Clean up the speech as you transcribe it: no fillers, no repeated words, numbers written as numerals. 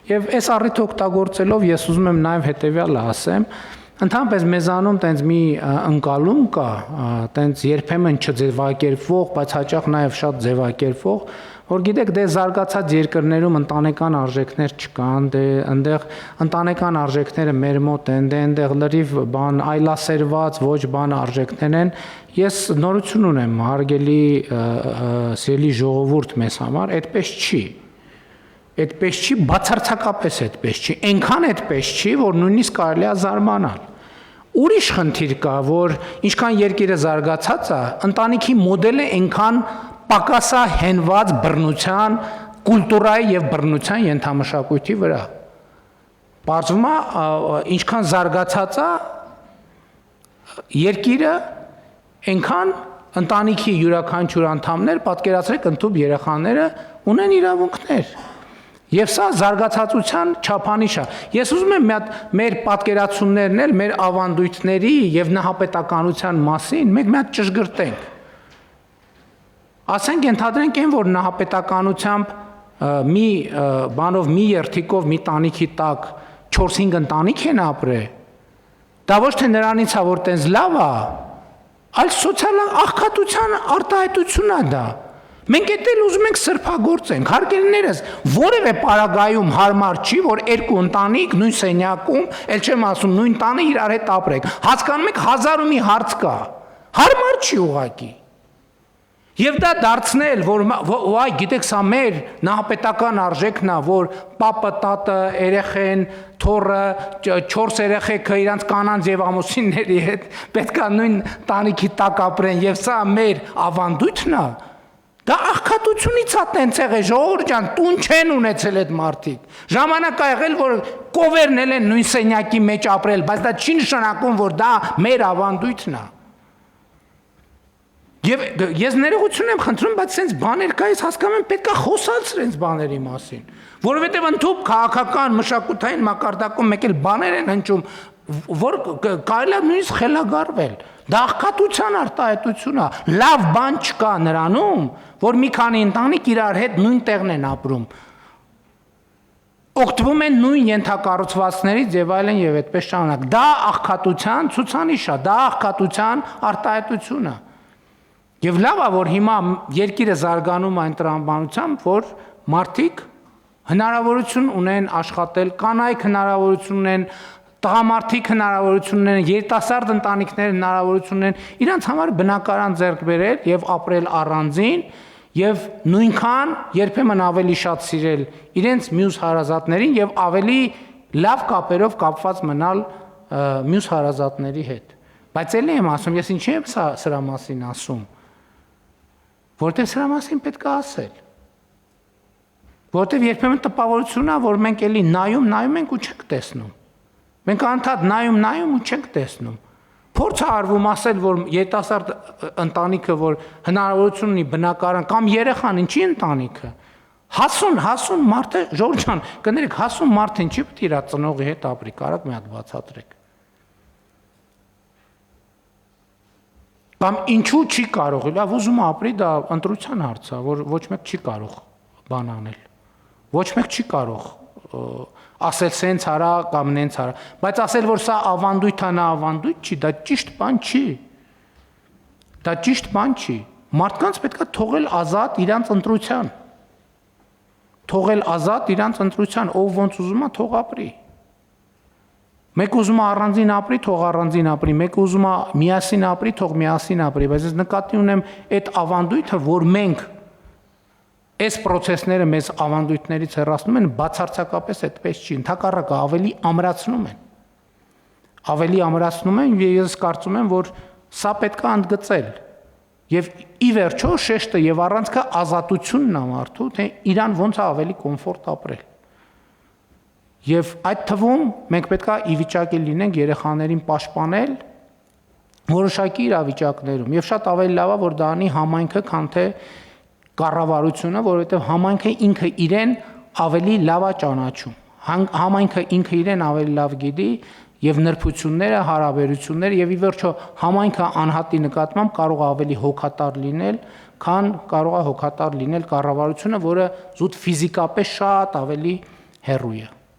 Եվ այս առիթը օգտագործելով ես ուզում եմ նաև հետևյալը ասեմ, ընդհանրապես մեզանում տենց մի ընկալում կա, տենց երբեմն չձևակերպվող, բայց հաճախ նաև շատ ձևակերպվող, որ գիտեք, դե զարգացած երկրներում ընտանեկան արժեքներ չկան, դե այնտեղ ընտանեկան արժեքները մեր մոտ են, դե այնտեղ լրիվ բան այլասերված, ոչ բան արժեքներ են։ Ես նորություն ունեմ, հարգելի սիրելի ժողովուրդ մեզ համար, այդպես չի։ Այդպես չի, բացարձակապես այդպես չի, այնքան այդպես չի, որ նույնիսկ կարելի է զարմանալ։ Ուրիշ խնդիր կա, որ ինչքան երկիրը զարգացած է, ընտանիքի մոդելը այնքան պակասահենված բռնության, կուլտուրայի եւ բռնության ենթամշակույթի վրա։ Պարզվում է, ինչքան զարգացած է երկիրը, այնքան ընտանիքի յուրաքանչյուր անդամներ, պատկերացրեք, ընդհանուր երեխաները ունեն իրավունքներ։ Եվ սա զարգացածության չափանիշ է։ Ես ուզում եմ մեր պատկերացումներն էլ մեր ավանդույթների եւ նահապետականության մասին մենք մի հատ ճշգրտենք։ Ասենք ենթադրենք այն, որ նահապետականությամբ մի բանով մի երթիկով մի տանիքի տակ 4-5 ընտանիք են ապրել։ Դա ոչ թե նրանից է, որ տենց լավ է, այլ սոցիալ աղքատության արտահայտություն է դա։ Մենք էլ ուզում ենք սրբագործենք, հարգելիներս, որևէ պարագայում հարմար չի, որ երկու ընտանիք նույն սենյակում, էլ չեմ ասում նույն տանը իրար հետ ապրեք։ Հասկանում եք, հազար ու մի հարց կա։ Հարմար չի ուղղակի։ Եվ դա դարձնել, որ վայ, գիտեք, սա մեր նահապետական արժեքն է, որ պապը, տատը, երեխեն, թոռը, 4 երեխեքը իրանց կանանց եւ ամուսինների հետ պետքա նույն տանիքի տակ ապրեն, եւ սա մեր ավանդույթն է։ Դա աղքատությունից է տենց եղել, ժողովուրդ ջան, տուն չեն ունեցել այդ մարդիկ։ Ժամանակ ա եղել, որ կովերնել են նույն սենյակի մեջ ապրել, բայց դա չի նշանակում, որ դա մեր ավանդույթն է։ Եվ ես ներողություն եմ խնդրում, բայց սենց բաներ կա, ես հասկանում եմ, պետք է խոսալ սենց բաների մասին, որովհետև ընդհանուր քաղաքական մշակութային մակարդակում մեկ էլ բաներ են հնչում, որ կարելի է նույնիսկ խելագարվել։ Դա աղքատության արտահայտություն է, լավ բան չկա նրանում, որ մի քանի ընտանիք իրար հետ նույն տեղն են ապրում, օգտվում են նույն ենթակառուցվածքներից եւ այլն եւ այդպես շարունակ։ Դա աղքատության ցուցանիշ է, դա աղքատության արտահայտություն է։ Եվ լավ է, որ հիմա երկիրը զարգանում այն տրամաբանությամբ, որ մարդիկ հնարավորություն ունեն աշխատել, կանայք հնարավորություն ունեն, տղամարդիկ հնարավորություն ունեն, երիտասարդ ընտանիքներ հնարավորություն ունեն իրանց համար բնակարան ձեռք բերել եւ ապրել առանձին եւ նույնքան երբեմն ավելի շատ սիրել իրենց մյուս հարազատներին եւ ավելի լավ կապերով կապված մնալ մյուս հարազատների հետ։ Բայց ելի եմ ասում, ես ինչի եմ սրա մասին ասում, որտեղ սրա մասին պետք է ասել։ Որտեղ երբեմն տպավորություն է, որ մենք էլի նայում ենք ու չենք տեսնում։ Մենք անդադ նայում ու չենք տեսնում։ Փորձ է արվում ասել, որ երիտասարդ ընտանիքը, որ հնարավորություն ունի բնակարան կամ երեխան, ինչի ընտանիքը։ Հասուն մարդը, Ժորժ ջան, կներեք, հասուն մարդը ինչի պետք է իր ծնողի հետ ապրի, կարաք մի հատ բացատրեք։ Կամ ինչու չի կարող, լավ ուզում ապրի, դա ընտրության հարց է, որ ոչ մեկ չի կարող բան անել։ Ոչ մեկ չի կարող ասել սենց արա կամ նենց արա, բայց ասել, որ սա ավանդույթ է, նա ավանդույթ չի, դա ճիշտ բան չի։ Դա ճիշտ բան չի։ Մարդկանց պետք է թողել ազատ իրանց ընտրության։ Թողել ազատ իրանց ընտրության, ով ոնց ուզում է, թող ապրի։ Մեկ ուզում է առանձին ապրի, թող առանձին ապրի, մեկ ուզում է միասին ապրի, թող միասին ապրի, բայց ես նկատի ունեմ այդ ավանդույթը, որ մենք այս process-ները մեզ ավանդույթներից հեռացնում են, բացարձակապես այդպես չի, ընդհակառակը ավելի ամրացնում են։ Ավելի ամրացնում են, եւ ես կարծում եմ, որ սա պետք է ընդգծել։ Եվ ի վերջո շեշտը եւ առանցքը ազատությունն է մարդու, թե իրան ոնց է ավելի կոմֆորտ ապրել։ Եվ այդ թվում մենք պետք է ի վիճակի լինենք երեխաներին պաշտպանել որոշակի իրավիճակներում եւ շատ ավելի լավ է, որ դա անի համայնքը, քան թե կառավարությունը, որովհետեւ համայնքը ինքը իրեն ավելի լավ է ճանաչում։ Համայնքը ինքը իրեն ավելի լավ գիտի եւ նրբությունները, հարաբերությունները եւ ի վերջո համայնքը անհատի նկատմամբ կարող է ավելի հոգատար լինել, քան կարող է հոգատար լինել կառավարությունը, որը զուտ ֆիզիկապես շատ ավելի հեռու է։